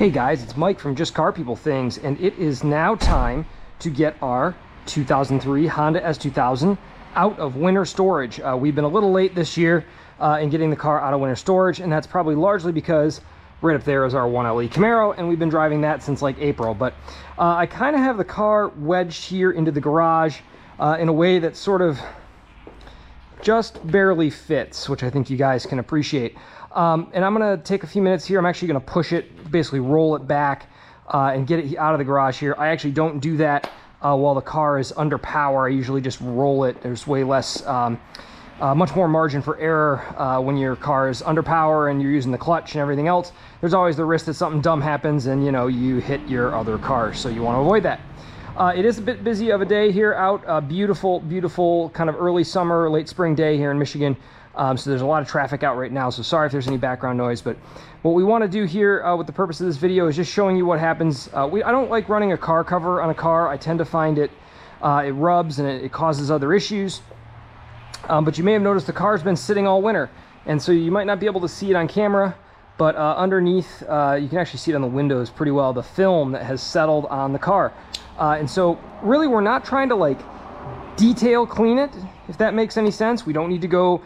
Hey guys, it's Mike from Just Car People Things, and it is now time to get our 2003 Honda S2000 out of winter storage. We've been a little late this year in getting the car out of winter storage, and that's probably largely because right up there is our 1LE Camaro, and we've been driving that since like April. But I kind of have the car wedged here into the garage in a way that sort of just barely fits, which I think you guys can appreciate. And I'm gonna take a few minutes here. I'm actually gonna push it, basically roll it back and get it out of the garage here. I actually don't do that while the car is under power. I usually just roll it. There's way less, much more margin for error when your car is under power and you're using the clutch and everything else. There's always the risk that something dumb happens and you hit your other car, so you want to avoid that. It is a bit busy of a day here out. Beautiful, beautiful kind of early summer, late spring day here in Michigan. So there's a lot of traffic out right now, so sorry if there's any background noise. But what we want to do here with the purpose of this video is just showing you what happens. I don't like running a car cover on a car. I tend to find it rubs and it causes other issues. But you may have noticed the car's been sitting all winter, and so you might not be able to see it on camera, but underneath you can actually see it on the windows pretty well, the film that has settled on the car. And so really we're not trying to like detail clean it, if that makes any sense. We don't need to go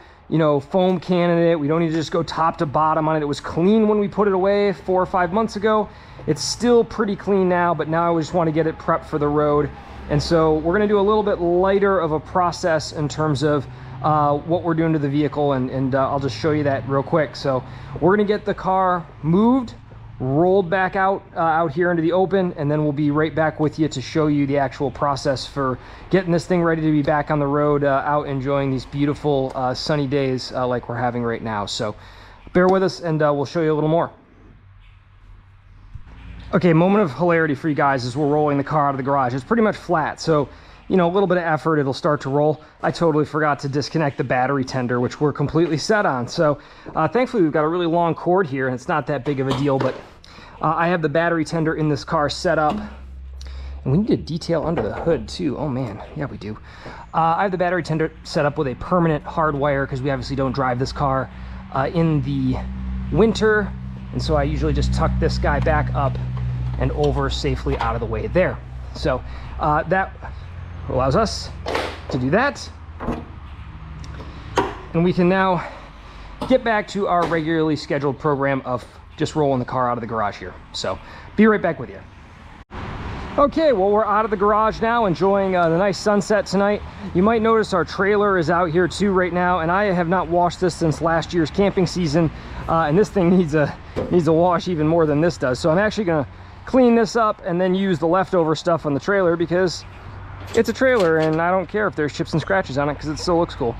foam cannon it. We don't need to just go top to bottom on it. It was clean when we put it away 4 or 5 months ago. It's still pretty clean now, but now I just want to get it prepped for the road. And so we're going to do a little bit lighter of a process in terms of what we're doing to the vehicle, and I'll just show you that real quick. So we're going to get the car moved, rolled back out here into the open, and then we'll be right back with you to show you the actual process for getting this thing ready to be back on the road, out enjoying these beautiful sunny days like we're having right now. So bear with us and we'll show you a little more. Okay, moment of hilarity for you guys as we're rolling the car out of the garage. It's pretty much flat, so a little bit of effort, it'll start to roll. I totally forgot to disconnect the battery tender, which we're completely set on. So thankfully we've got a really long cord here, and it's not that big of a deal, but I have the battery tender in this car set up. And we need a detail under the hood too. Oh man, yeah we do. I have the battery tender set up with a permanent hard wire because we obviously don't drive this car in the winter. And so I usually just tuck this guy back up and over safely out of the way there. So that allows us to do that. And we can now get back to our regularly scheduled program of just rolling the car out of the garage here. So be right back with you. Okay, well, we're out of the garage now, enjoying the nice sunset tonight. You might notice our trailer is out here too right now, and I have not washed this since last year's camping season, and this thing needs a wash even more than this does. So I'm actually gonna clean this up and then use the leftover stuff on the trailer because it's a trailer and I don't care if there's chips and scratches on it because it still looks cool.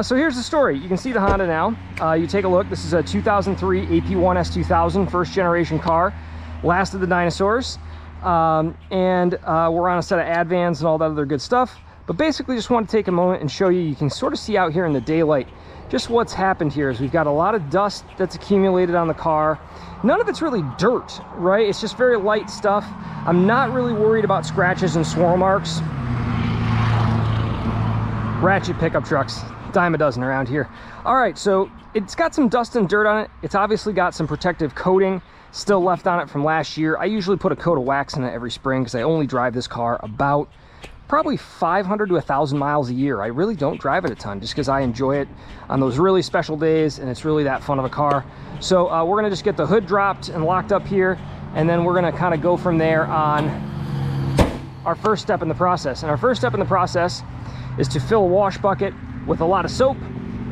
So here's the story. You can see the Honda now. You take a look. This is a 2003 AP1 S2000, first generation car, last of the dinosaurs. We're on a set of Advans and all that other good stuff. But basically just want to take a moment and show you, you can sort of see out here in the daylight just what's happened here is we've got a lot of dust that's accumulated on the car. None of it's really dirt, right? It's just very light stuff. I'm not really worried about scratches and swirl marks. Ratchet pickup trucks, dime a dozen around here. All right, so it's got some dust and dirt on it. It's obviously got some protective coating still left on it from last year. I usually put a coat of wax in it every spring because I only drive this car about probably 500 to 1,000 miles a year. I really don't drive it a ton just because I enjoy it on those really special days, and it's really that fun of a car. So we're gonna just get the hood dropped and locked up here, and then we're gonna kind of go from there on our first step in the process. And our first step in the process is to fill a wash bucket with a lot of soap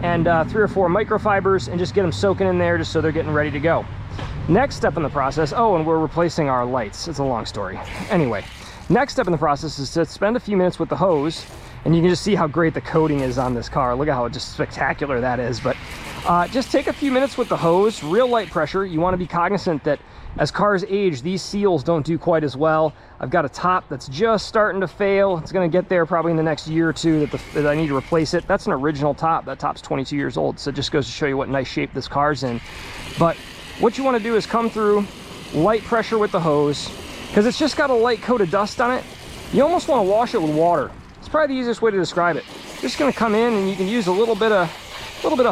and 3 or 4 microfibers and just get them soaking in there just so they're getting ready to go. Next step in the process, oh, and we're replacing our lights. It's a long story. Anyway, next step in the process is to spend a few minutes with the hose, and you can just see how great the coating is on this car. Look at how just spectacular that is. But just take a few minutes with the hose, real light pressure. You want to be cognizant that as cars age, these seals don't do quite as well. I've got a top that's just starting to fail. It's going to get there probably in the next year or two that I need to replace it. That's an original top. That top's 22 years old, so it just goes to show you what nice shape this car's in. But what you want to do is come through light pressure with the hose, because it's just got a light coat of dust on it. You almost want to wash it with water. It's probably the easiest way to describe it. You're just going to come in and you can use a little bit of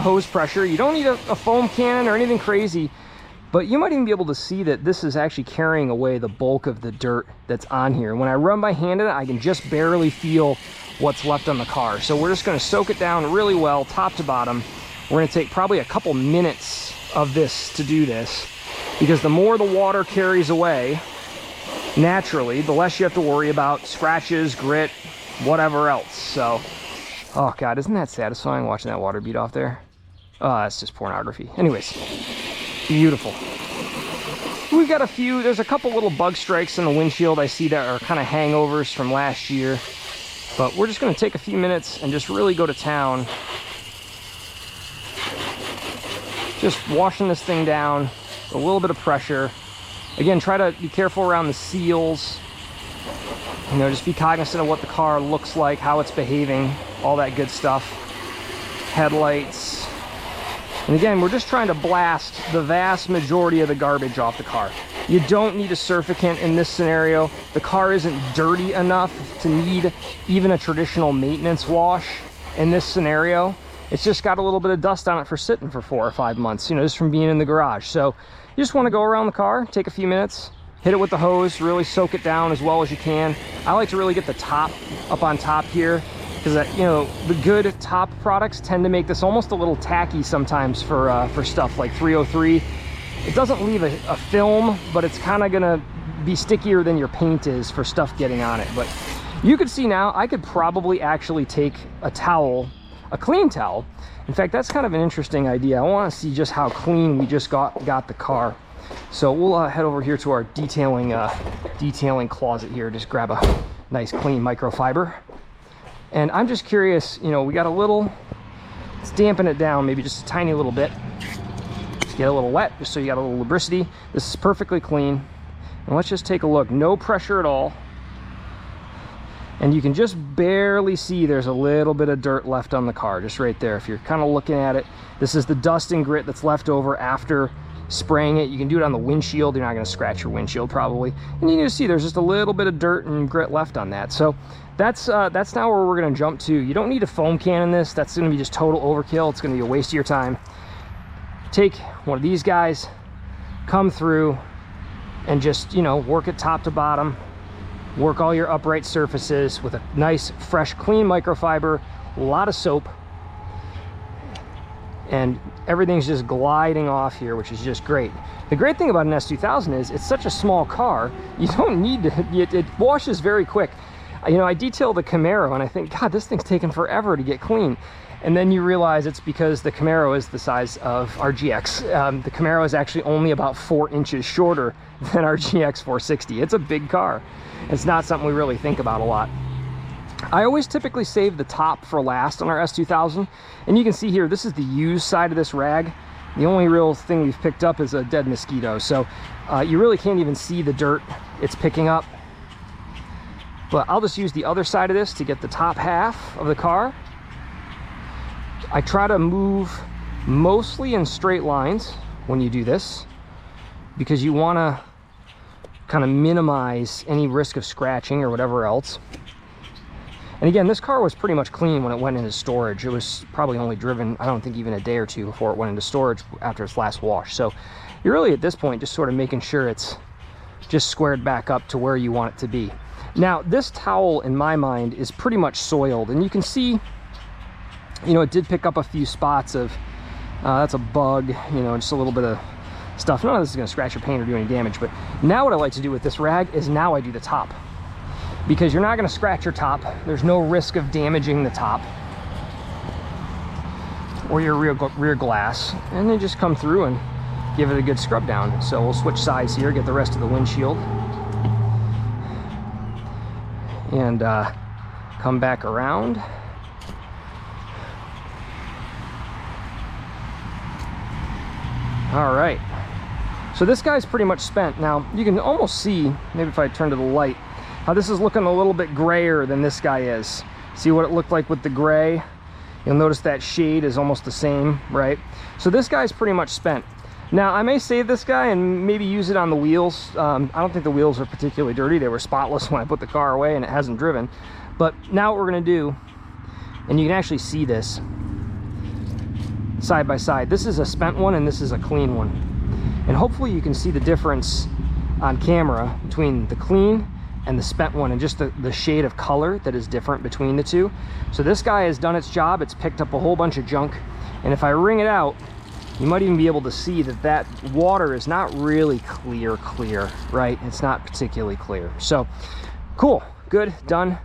hose pressure. You don't need a foam cannon or anything crazy. But you might even be able to see that this is actually carrying away the bulk of the dirt that's on here. When I run my hand in it, I can just barely feel what's left on the car. So we're just gonna soak it down really well, top to bottom. We're gonna take probably a couple minutes of this to do this, because the more the water carries away, naturally, the less you have to worry about scratches, grit, whatever else. So, oh God, isn't that satisfying watching that water bead off there? Oh, that's just pornography. Anyways, beautiful. We've got a few, there's a couple little bug strikes in the windshield I see that are kind of hangovers from last year. But we're just gonna take a few minutes and just really go to town. Just washing this thing down, a little bit of pressure. Again, try to be careful around the seals. You know, just be cognizant of what the car looks like, how it's behaving, all that good stuff. Headlights. And again, we're just trying to blast the vast majority of the garbage off the car. You don't need a surfactant in this scenario. The car isn't dirty enough to need even a traditional maintenance wash in this scenario. It's just got a little bit of dust on it for sitting for 4 or 5 months, you know, just from being in the garage. So you just want to go around the car, take a few minutes, hit it with the hose, really soak it down as well as you can. I like to really get the top up on top here, because you know, the good top products tend to make this almost a little tacky sometimes for stuff like 303. It doesn't leave a film, but it's kind of gonna be stickier than your paint is for stuff getting on it. But you could see now, I could probably actually take a towel, a clean towel. In fact, that's kind of an interesting idea. I want to see just how clean we just got the car. So we'll head over here to our detailing closet here. Just grab a nice clean microfiber. And I'm just curious, you know, we got a little, let's dampen it down maybe just a tiny little bit. Just get a little wet, just so you got a little lubricity. This is perfectly clean. And let's just take a look. No pressure at all. And you can just barely see there's a little bit of dirt left on the car, just right there. If you're kind of looking at it, this is the dust and grit that's left over after spraying it. You can do it on the windshield. You're not going to scratch your windshield probably. And you can just see there's just a little bit of dirt and grit left on that. So that's now where we're going to jump to. You don't need a foam can in this. That's going to be just total overkill. It's going to be a waste of your time. Take one of these guys, come through, and just, you know, work it top to bottom. Work all your upright surfaces with a nice, fresh, clean microfiber, a lot of soap, and everything's just gliding off here, which is just great. The great thing about an S2000 is it's such a small car, you don't need to, it washes very quick. You know, I detail the Camaro and I think, God, this thing's taking forever to get clean. And then you realize it's because the Camaro is the size of our GX. The Camaro is actually only about 4 inches shorter than our GX 460. It's a big car. It's not something we really think about a lot. I always typically save the top for last on our S2000. And you can see here, this is the used side of this rag. The only real thing we've picked up is a dead mosquito. So you really can't even see the dirt it's picking up. But I'll just use the other side of this to get the top half of the car. I try to move mostly in straight lines when you do this, because you want to kind of minimize any risk of scratching or whatever else. And again, this car was pretty much clean when it went into storage. It was probably only driven, I don't think, even a day or two before it went into storage after its last wash. So you're really at this point just sort of making sure it's just squared back up to where you want it to be. Now, this towel, in my mind, is pretty much soiled, and you can see, you know, it did pick up a few spots of, that's a bug, you know, just a little bit of stuff. None of this is going to scratch your paint or do any damage. But now what I like to do with this rag is now I do the top, because you're not going to scratch your top. There's no risk of damaging the top or your rear glass. And then just come through and give it a good scrub down. So we'll switch sides here, get the rest of the windshield, and come back around. All right, so this guy's pretty much spent. Now you can almost see, maybe if I turn to the light, how this is looking a little bit grayer than this guy is. See what it looked like with the gray? You'll notice that shade is almost the same, right? So this guy's pretty much spent. Now I may save this guy and maybe use it on the wheels. I don't think the wheels are particularly dirty. They were spotless when I put the car away and it hasn't driven. But now what we're gonna do, and you can actually see this side by side. This is a spent one and this is a clean one. And hopefully you can see the difference on camera between the clean and the spent one, and just the shade of color that is different between the two. So this guy has done its job. It's picked up a whole bunch of junk, and if I wring it out, you might even be able to see that that water is not really clear, right? It's not particularly clear. So cool, good, done.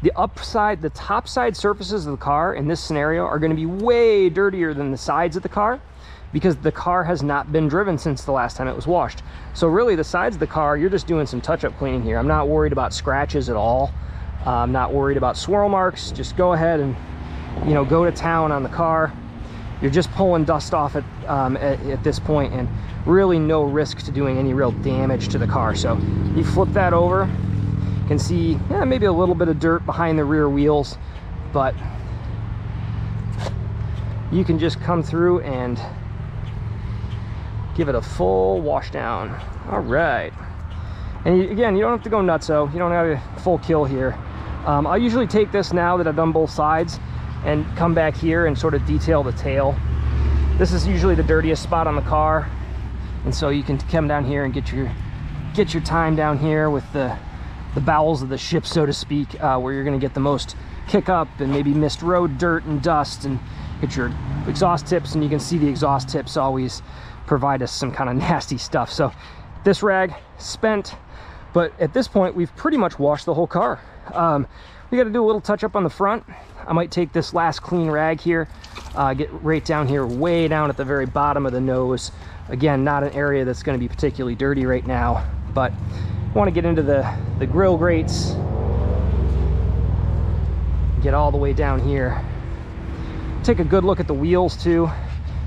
The upside, the top side surfaces of the car in this scenario are going to be way dirtier than the sides of the car, because the car has not been driven since the last time it was washed. So really the sides of the car, you're just doing some touch-up cleaning here. I'm not worried about scratches at all. I'm not worried about swirl marks. Just go ahead and, you know, go to town on the car. You're just pulling dust off at this point, and really no risk to doing any real damage to the car. So you flip that over, you can see maybe a little bit of dirt behind the rear wheels, but you can just come through and give it a full wash down. All right. And again, you don't have to go nutso. You don't have a full kill here. I'll usually take this, now that I've done both sides, and come back here and sort of detail the tail. This is usually the dirtiest spot on the car, and so you can come down here and get your time down here with the bowels of the ship, so to speak, where you're going to get the most kick up and maybe missed road dirt and dust, and get your exhaust tips. And you can see the exhaust tips always provide us some kind of nasty stuff. So this rag spent, but at this point we've pretty much washed the whole car. We got to do a little touch up on the front. I might take this last clean rag here, get right down here, way down at the very bottom of the nose. Again, not an area that's going to be particularly dirty right now, but I want to get into the grill grates, get all the way down here. Take a good look at the wheels too.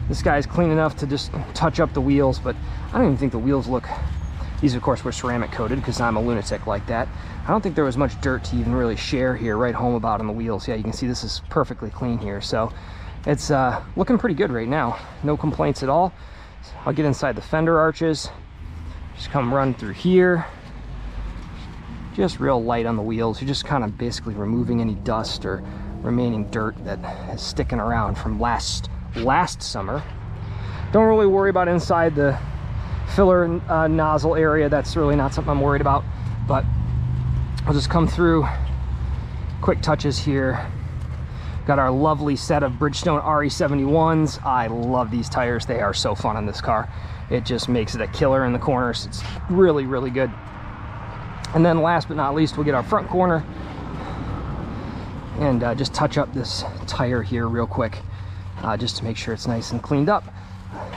This guy's clean enough to just touch up the wheels, but I don't even think the wheels look... These, of course, were ceramic coated because I'm a lunatic like that. I don't think there was much dirt to even really share here, right home about on the wheels. Yeah, you can see this is perfectly clean here. So it's looking pretty good right now. No complaints at all. So I'll get inside the fender arches. Just come run through here. Just real light on the wheels. You're just kind of basically removing any dust or remaining dirt that is sticking around from last summer. Don't really worry about inside the filler nozzle area. That's really not something I'm worried about, but I'll just come through, quick touches here. Got our lovely set of Bridgestone RE71s. I love these tires. They are so fun on this car. It just makes it a killer in the corners. It's really, really good. And then last but not least, we'll get our front corner and just touch up this tire here real quick, just to make sure it's nice and cleaned up.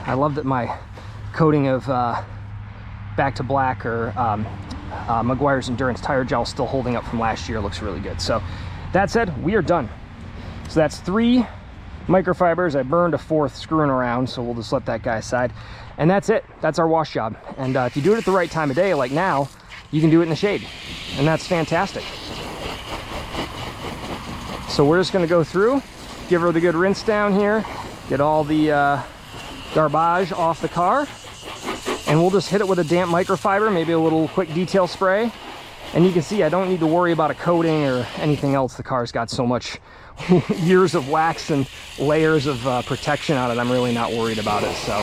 I love that my coating of Back to Black or Meguiar's Endurance tire gel still holding up from last year. Looks really good. So that said, we are done. So that's 3 microfibers. I burned a 4th screwing around, so we'll just let that guy aside. And that's it. That's our wash job. And if you do it at the right time of day, like now, you can do it in the shade, and that's fantastic. So we're just going to go through, give her the good rinse down here, get all the garbage off the car, and we'll just hit it with a damp microfiber, maybe a little quick detail spray. And you can see I don't need to worry about a coating or anything else. The car's got so much years of wax and layers of protection on it. I'm really not worried about it. So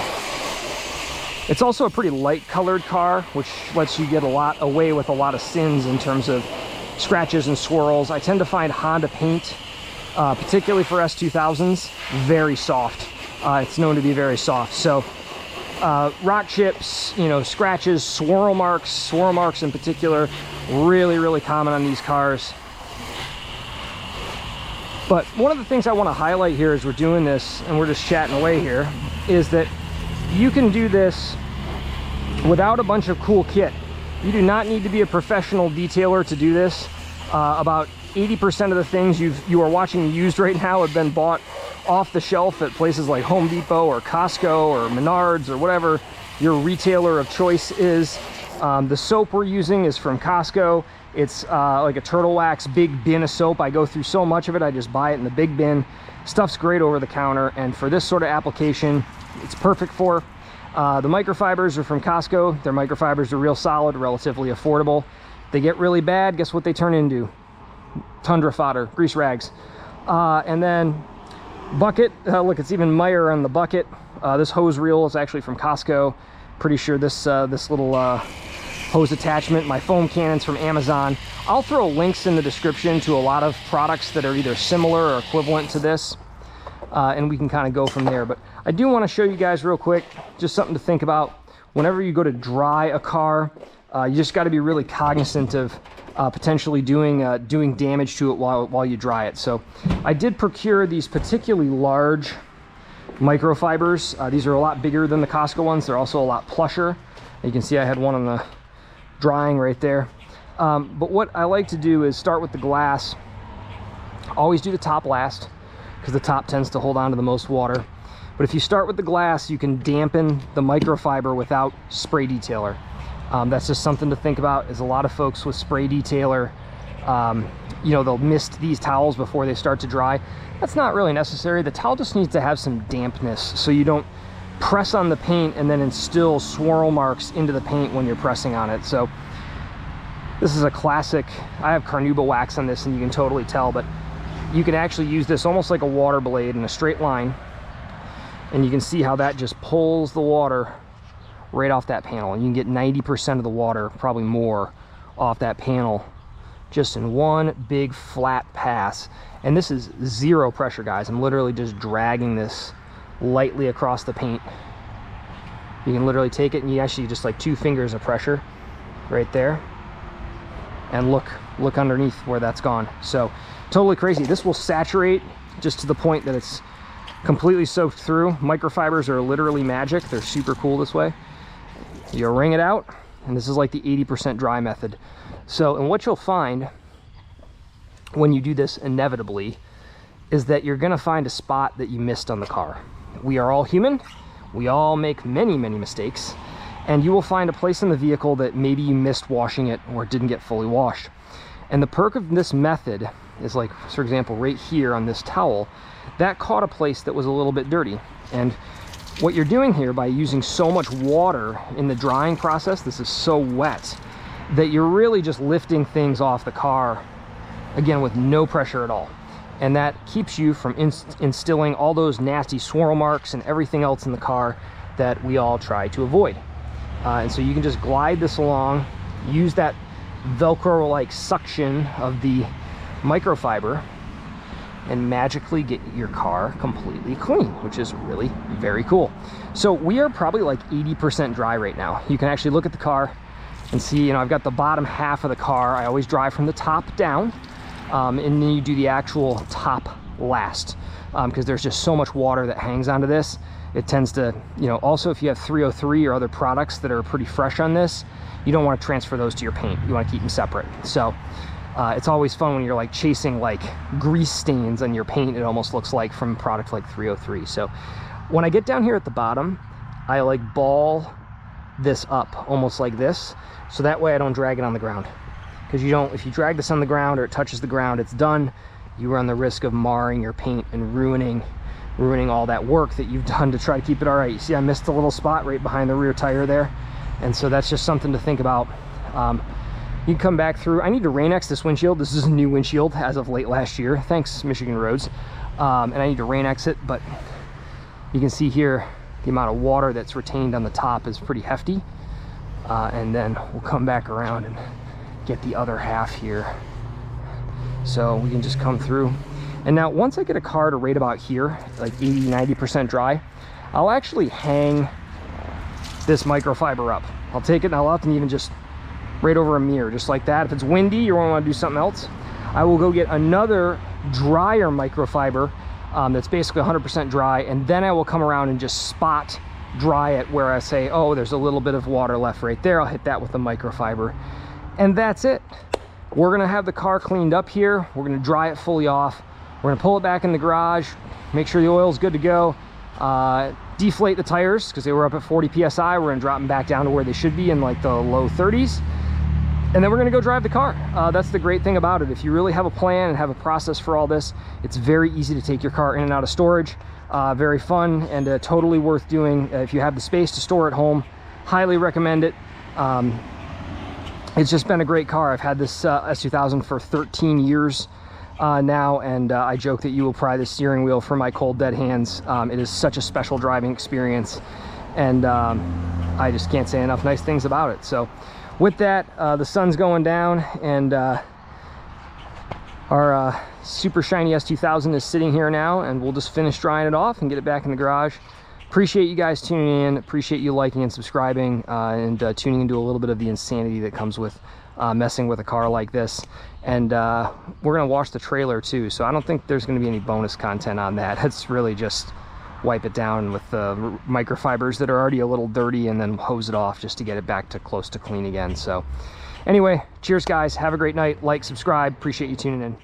it's also a pretty light colored car, which lets you get away with a lot of sins in terms of scratches and swirls. I tend to find Honda paint, particularly for S2000s, very soft. It's known to be very soft. So rock chips, you know, scratches, swirl marks in particular, really, really common on these cars. But one of the things I want to highlight here as we're doing this, and we're just chatting away here, is that you can do this without a bunch of cool kit. You do not need to be a professional detailer to do this. About 80% of the things you are watching used right now have been bought off the shelf at places like Home Depot or Costco or Menards or whatever your retailer of choice is. The soap we're using is from Costco. It's like a Turtle Wax big bin of soap. I go through so much of it, I just buy it in the big bin. Stuff's great over the counter, and for this sort of application, it's perfect for. The microfibers are from Costco. Their microfibers are real solid, relatively affordable. They get really bad, guess what they turn into? Tundra fodder, grease rags. And then bucket, look, it's even Meyer on the bucket. This hose reel is actually from Costco. Pretty sure this this little hose attachment, my foam cannon's from Amazon. I'll throw links in the description to a lot of products that are either similar or equivalent to this, and we can kind of go from there. But I do want to show you guys real quick, just something to think about. Whenever you go to dry a car, you just got to be really cognizant of potentially doing damage to it while you dry it. So I did procure these particularly large microfibers. These are a lot bigger than the Costco ones. They're also a lot plusher. You can see I had one on the drying right there. But what I like to do is start with the glass. Always do the top last, because the top tends to hold on to the most water. But if you start with the glass, you can dampen the microfiber without spray detailer. That's just something to think about, is a lot of folks with spray detailer, you know, they'll mist these towels before they start to dry. That's not really necessary. The towel just needs to have some dampness so you don't press on the paint and then instill swirl marks into the paint when you're pressing on it. So this is a classic. I have carnauba wax on this and you can totally tell, but you can actually use this almost like a water blade in a straight line, and you can see how that just pulls the water right off that panel, and you can get 90% of the water, probably more, off that panel just in one big flat pass. And this is zero pressure, guys. I'm literally just dragging this lightly across the paint. You can literally take it and you actually just like 2 fingers of pressure right there, and look underneath where that's gone. So totally crazy. This will saturate just to the point that it's completely soaked through. Microfibers are literally magic. They're super cool this way. You wring it out, and this is like the 80% dry method. So, and what you'll find when you do this inevitably is that you're gonna find a spot that you missed on the car. We are all human. We all make many, many mistakes, and you will find a place in the vehicle that maybe you missed washing it or it didn't get fully washed. And the perk of this method is, like, for example, right here on this towel, that caught a place that was a little bit dirty. And what you're doing here by using so much water in the drying process, this is so wet, that you're really just lifting things off the car, again, with no pressure at all. And that keeps you from instilling all those nasty swirl marks and everything else in the car that we all try to avoid. And so you can just glide this along, use that Velcro-like suction of the microfiber, and magically get your car completely clean, which is really very cool. So we are probably like 80% dry right now. You can actually look at the car and see, you know, I've got the bottom half of the car. I always drive from the top down, and then you do the actual top last, because there's just so much water that hangs onto this. It tends to, you know, also if you have 303 or other products that are pretty fresh on this, you don't want to transfer those to your paint. You want to keep them separate. So it's always fun when you're like chasing like grease stains on your paint. It almost looks like from a product like 303. So when I get down here at the bottom, I like ball this up almost like this, so that way I don't drag it on the ground. Because you don't, if you drag this on the ground or it touches the ground, it's done. You run the risk of marring your paint and ruining all that work that you've done to try to keep it all right. You see I missed a little spot right behind the rear tire there, and so that's just something to think about. You can come back through. I need to Rain-X this windshield. This is a new windshield as of late last year. Thanks, Michigan Roads. And I need to Rain-X it, but you can see here the amount of water that's retained on the top is pretty hefty. And then we'll come back around and get the other half here. So we can just come through. And now once I get a car to right about here, like 80–90% dry, I'll actually hang this microfiber up. I'll take it and I'll often even just right over a mirror, just like that. If it's windy, you won't want to do something else, I will go get another drier microfiber that's basically 100% dry, and then I will come around and just spot dry it where I say, oh, there's a little bit of water left right there. I'll hit that with the microfiber, and that's it. We're gonna have the car cleaned up here. We're gonna dry it fully off. We're gonna pull it back in the garage, make sure the oil's good to go, deflate the tires because they were up at 40 psi. We're gonna drop them back down to where they should be in like the low 30s. And then we're gonna go drive the car. That's the great thing about it. If you really have a plan and have a process for all this, it's very easy to take your car in and out of storage. Very fun and totally worth doing if you have the space to store at home. Highly recommend it. It's just been a great car. I've had this S2000 for 13 years now, and I joke that you will pry the steering wheel from my cold dead hands. It is such a special driving experience. and I just can't say enough nice things about it. So with that, the sun's going down, and our super shiny S2000 is sitting here now, and we'll just finish drying it off and get it back in the garage. Appreciate you guys tuning in. Appreciate you liking and subscribing, and tuning into a little bit of the insanity that comes with messing with a car like this. And we're gonna wash the trailer too, so I don't think there's gonna be any bonus content on that. It's really just wipe it down with the microfibers that are already a little dirty, and then hose it off just to get it back to close to clean again. So anyway, cheers guys, have a great night. Like, subscribe, appreciate you tuning in.